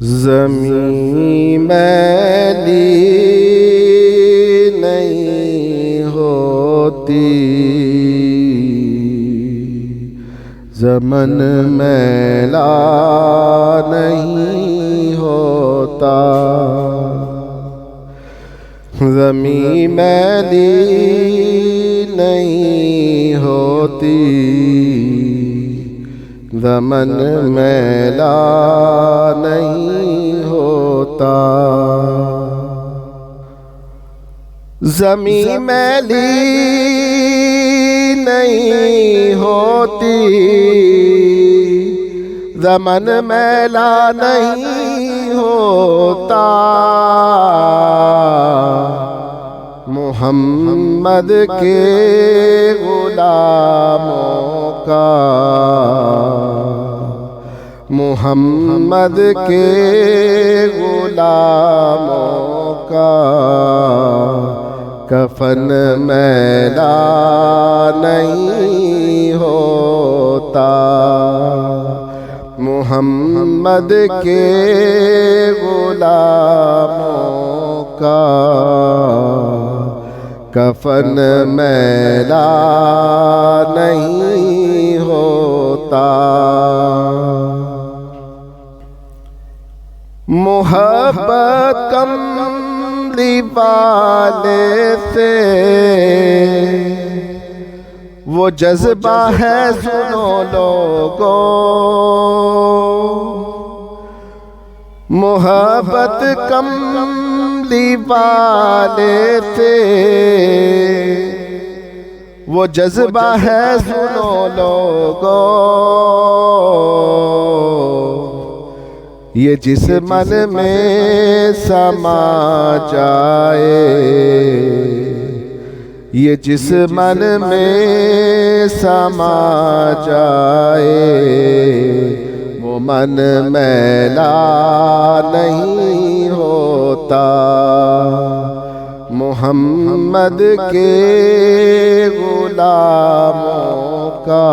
ज़मीं मैली नहीं होती, ज़मन मैला नहीं होता। ज़मीं मैली नहीं होती, ज़मन मैला नहीं होता। ज़मीं मैली नहीं होती, ज़मन मैला नहीं होता। मोहम्मद के गुलामों का, मोहम्मद के गुलामों का कफन मैला नहीं होता। मोहम्मद के गुलामों का कफन मैला नहीं होता। मोहब्बत कमली वाले से वो जज्बा है, सुनो लोगों। मोहब्बत कमली वाले से वो जज्बा है, सुनो लोगों। ये जिस मन में समा जाए, ये जिस मन में समा जाए, वो मन मैला नहीं होता। मोहम्मद के गुलामों का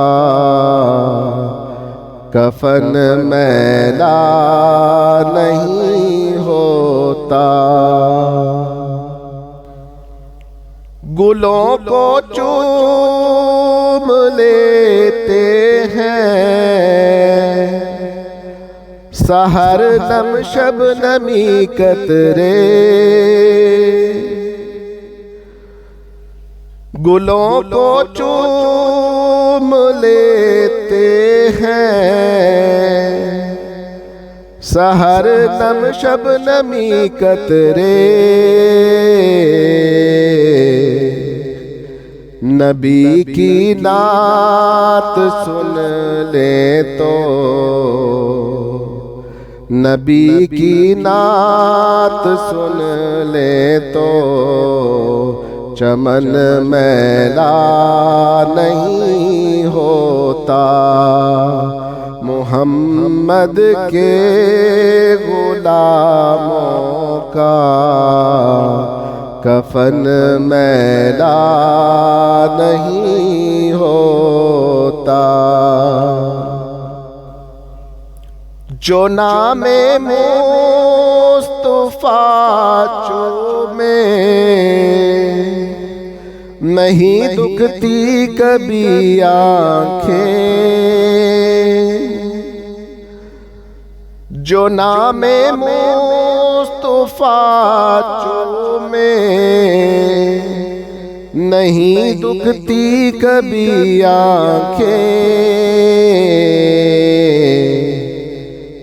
कफन मैला नहीं होता। गुलों को चूम लेते हैं, सहर नम शबनमी कतरे। गुलों को चूम लेते हैं, सहर नम शबनमी कतरे। नबी की नात सुन ले तो, नबी की नात सुन ले तो, चमन मैला नहीं होता। मोहम्मद के गुलामों का कफन मैला नहीं होता। जो नामे मुस्तफा चूमे, नहीं दुखती कभी आँखें। जो नामे मुस्तफा चूमे, नहीं दुखती कभी आँखें।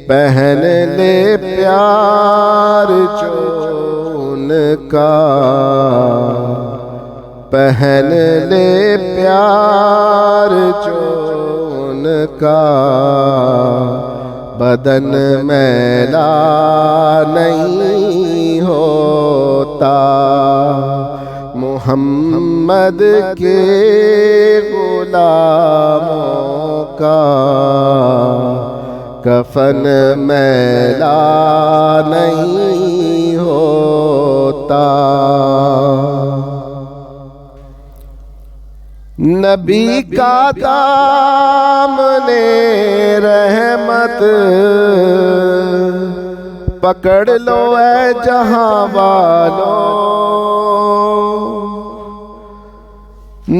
पहन ले प्यार जो उनका, पहन ले प्यार जो उनका, बदन मैला नहीं होता। मोहम्मद के गुलामों का कफन मैला नहीं होता। नबी का दामने रहमत पकड़ लो ऐ जहां वालों,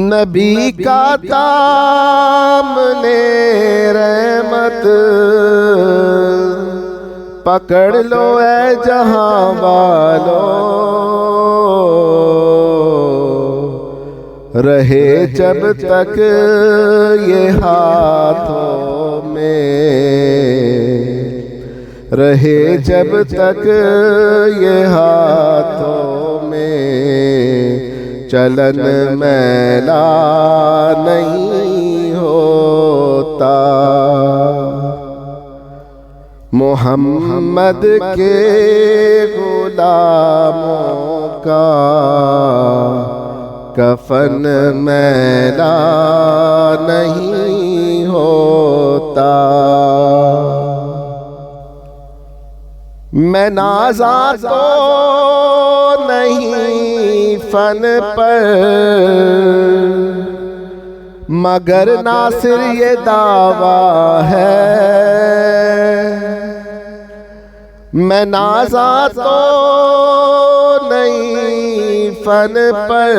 नबी का दामने रहमत पकड़ लो ऐ जहां वालों। रहे जब तक ये हाथों में, रहे जब तक ये हाथों में, चलन मैला नहीं होता। मोहम्मद के गुलामों का कफन मैला नहीं होता। मैं नाज़ा तो नहीं फन पर, मगर नासिर ये दावा है। मैं नाज़ा तो नहीं फन पर,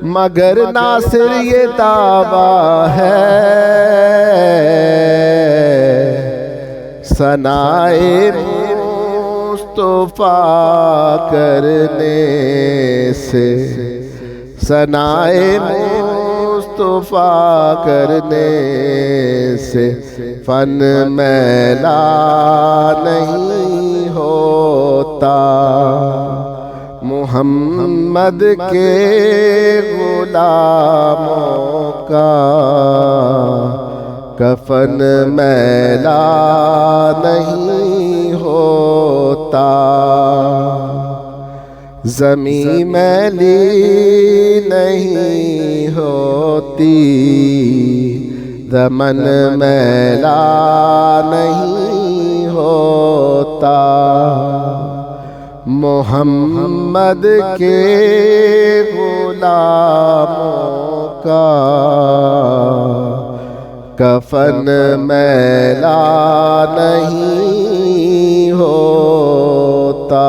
मगर नासिर ये दावा है। सनाए मुस्तफा करने से, सनाए मुस्तफा करने से फन मैला नहीं होता। मुहम्मद के गुलामों का कफन मैला नहीं होता। ज़मीं मैली नहीं होती, दमन मैला नहीं होता। मोहम्मद के गुलामों का कफन मैला नहीं होता।